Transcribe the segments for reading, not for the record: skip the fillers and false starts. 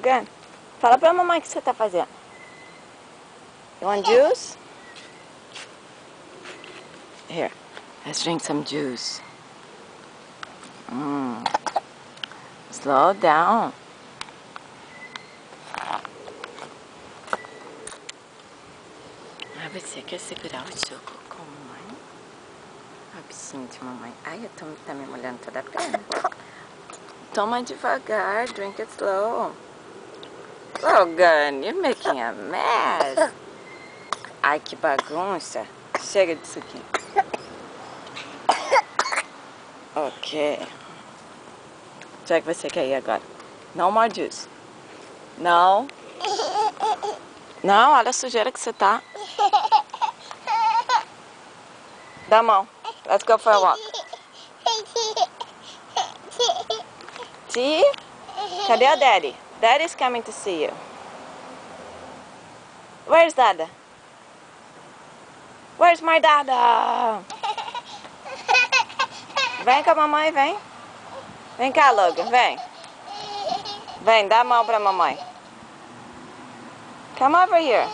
Logan, fala pra mamãe o que você tá fazendo. You want juice? Here, let's drink some juice. Slow down. Ah, você quer segurar o suco com a mamãe? Ah, bichinho de mamãe. Ai, tá me molhando toda a perna. Toma devagar, drink it slow. Logan, you're making a mess. Ai, que bagunça. Chega disso aqui. Ok. Já que você quer ir agora. No more juice. Não. Não, olha a sujeira que você tá. Dá a mão. Let's go for a walk. See? Cadê o Daddy? Daddy's coming to see you. Where's Dada? Where's my Dada? Vem com a mamãe, vem. Vem cá, Logan, vem. Vem, dá a mão pra mamãe. Come over here.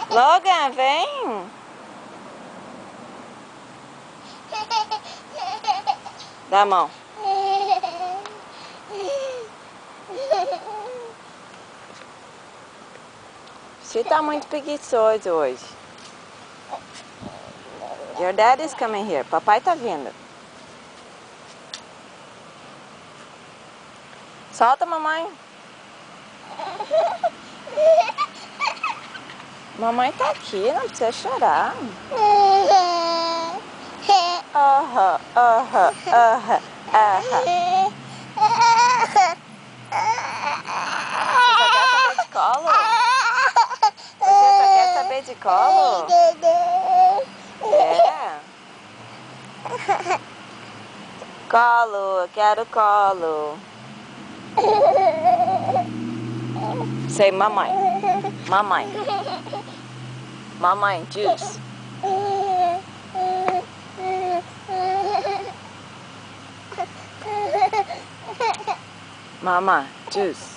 Logan, vem. Dá a mão. Você tá muito preguiçoso hoje. Your dad is coming here. Papai tá vindo. Solta, mamãe. Mamãe tá aqui, não precisa chorar. Aham. Você só quer saber de colo? É. Colo, eu quero colo. Say mamãe. Mamãe. Mamãe, juice. Mama, juice.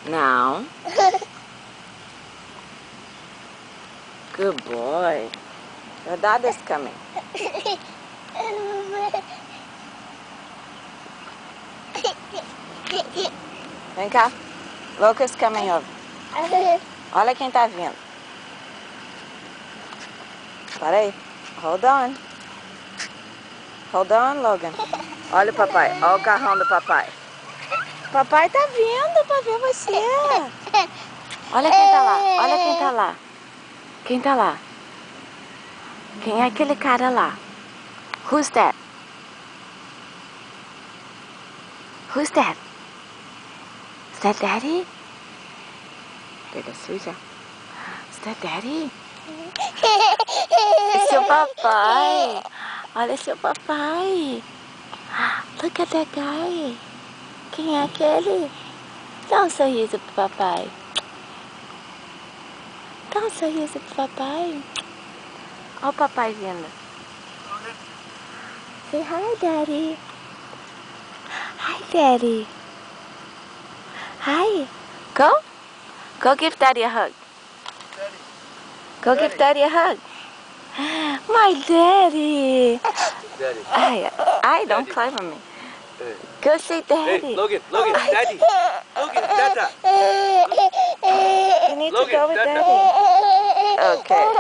Now. Good boy. Your dad is coming. Vem cá. Lucas coming over. Olha quem tá vindo. Para aí. Hold on. Hold on, Logan. Olha o papai. Olha o carrão do papai. Papai tá vindo pra ver você. Olha quem tá lá. Olha quem tá lá. Quem tá lá? Quem é aquele cara lá? Who's that? Who's that? Is that Daddy? Pega suja. Is that Daddy? É seu papai. Olha seu papai. Look at that guy. Quem é aquele? Dá um sorriso pro papai. Dá um sorriso pro papai. Olha o papai vindo. Say hi, Daddy. Hi, Daddy. Hi. Go. Go give Daddy a hug. Go give Daddy a hug. My Daddy. Daddy. I don't climb on me. Go say Daddy. Hey, Logan, Daddy. Logan, Dada. You need Logan, to go with Dada. Daddy. Okay.